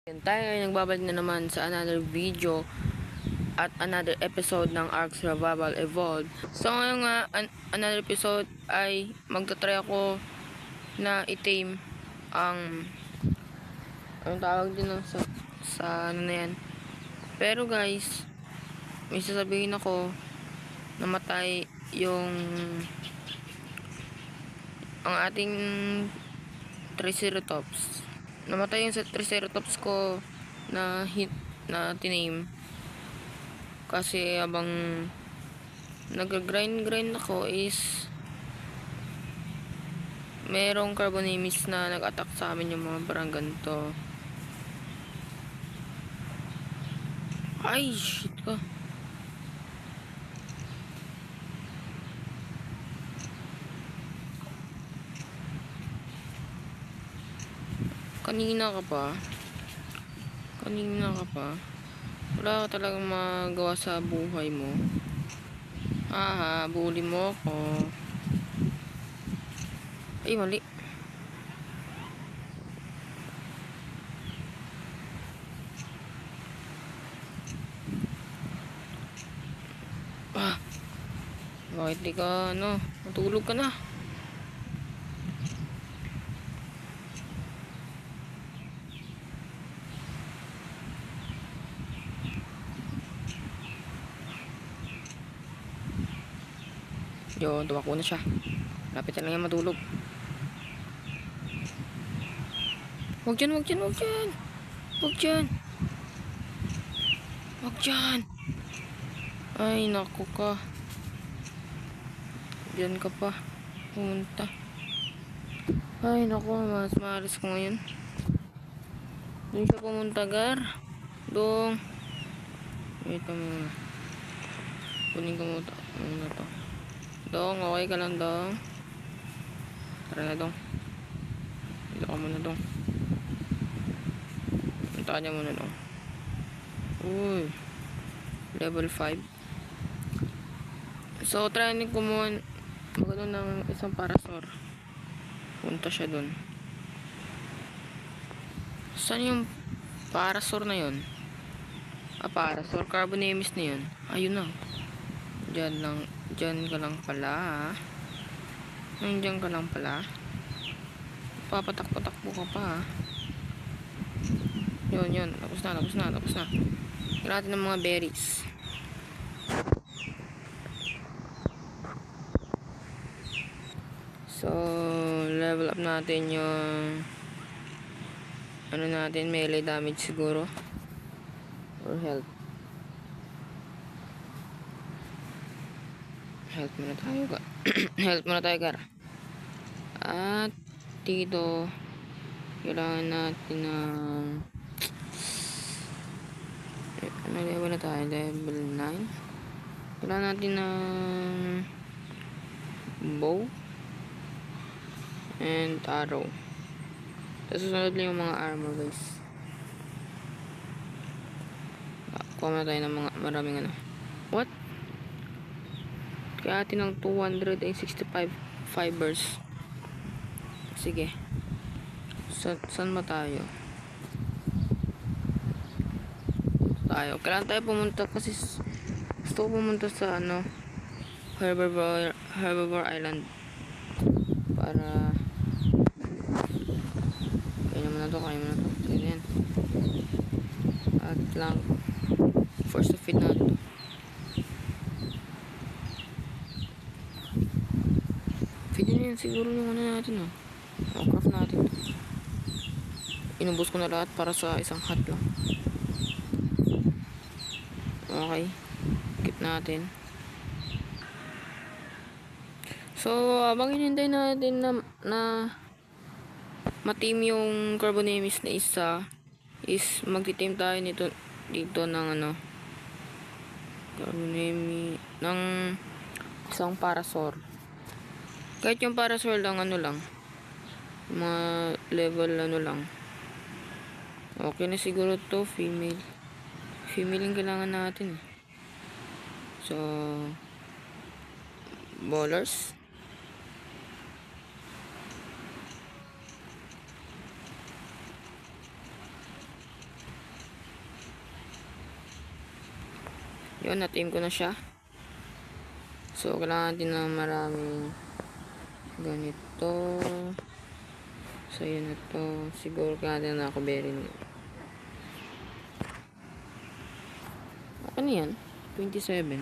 Yan, tayo ay nagbabalik na naman sa another video at another episode ng Ark Survival Evolved. So ngayon nga, another episode ay magta-try ako na i-tame ang anong tawag din sa ano na yan. Pero guys, may sasabihin ako, namatay yung ang ating Triceratops. Namatay yung sa Triceratops ko na tiname kasi habang nag-grind ako is merong carbonemys na nag-attack sa amin, yung mga parang ganito. Ay, shit ka. Kanina ka pa. Wala ka talagang magawa sa buhay mo. Bully mo ako. Ay, mali. Bakit di ka, matulog ka na? Yun, tumakbo na siya. Lapit na lang yan matulog. Wag dyan. Ay, naku ka. Diyan ka pa. Pumunta. Ay, naku, mas maalis ko ngayon. Doon siya pumunta, Gar. Dong. Wait mo. Kunin ko muna to. Dong, okay ka lang, Dong? Tara na, Dong. Dito ka muna, Dong. Punta ka niya muna, Dong. Uy. Level 5. So, try ko muna magano ng isang parasaur. Punta siya dun. Saan yung parasaur na yun? Parasaur. Carbonemys na yun. Ayun na. Diyan ka lang pala. Nandiyan ka lang pala. Papatak-patakbo ka pa. Yun. Tapos na. Kailangan natin ng mga berries. So, level up natin yung melee damage siguro. Or health. Health muna tayo, Gar. At dito, kailangan natin ng level na tayo? Level 9. Kailangan natin ng bow and arrow. Tapos susunod lang yung mga armor, guys. Kuha na tayo ng mga maraming What? Kaya atin ng 265 fibers. Sige. Saan ba tayo? Kailangan tayo pumunta kasi gusto ko pumunta sa Herbivore Island. Para kaya mo na to. Ganyan. At lang force to feed na to. Feedin yan siguro yung natin craft natin to. Inubos ko na lahat para sa isang hut lang. Okay, keep natin. So habang hinintay natin na ma-team yung carbonemys na isa, is magti-team tayo dito ng carbonemy ng isang parasaur. Kahit yung parasaur lang mga level lang. Okay na siguro to. Female yung kailangan natin. So ballers. Yun, na-tame ko na siya. So, kailangan natin ng maraming ganito. So, yun na to. Siguro kailangan na ako berin. Ano yan? 27.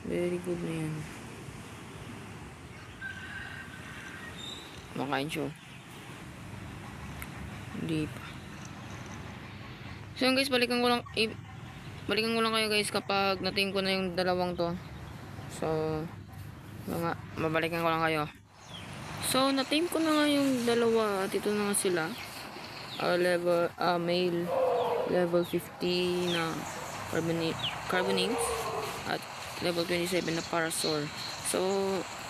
Very good na yan. Makain siya. Hindi pa. So yun guys, balikan ko lang kayo guys kapag nating ko na yung dalawang to. So mabalikan ko lang kayo. So natim ko na nga yung dalawa at ito na nga sila. Male level 50 na carbonates at level 27 na parasaur. So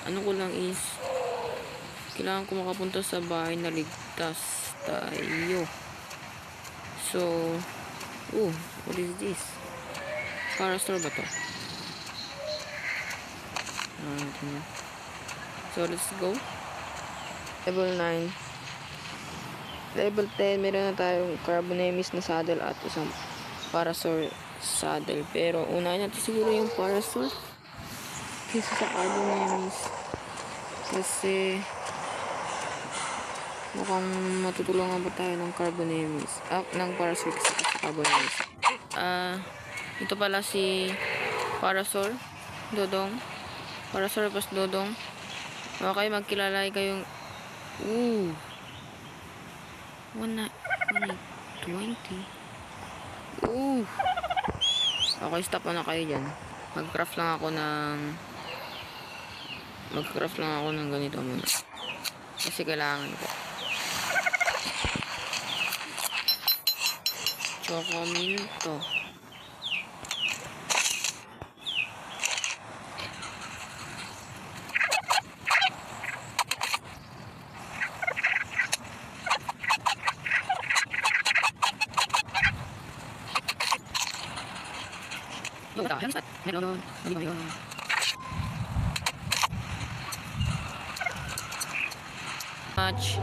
ano ko lang is kailangan ko makapunta sa bahay na ligtas tayo. So what is this? Parasaur ba to? So let's go. Level 9. Level 10, meron na tayong Carbonemis na saddle at isang Parasaur saddle. Pero unahin natin siguro yung Parasaur kaysa sa Carbonemis. Kasi mukhang matutulungan pa tayo ng Carbonemis. Ng Parasaur kaysa sa Carbonemis. Ito pala si Parasaur Dodong. Parasaur plus Dodong. Okay, magkilala kayong 120. Okay, stop na kayo dyan. Mag-craft lang ako ng ganito muna. Kasi kailangan ko. Chocominto. Much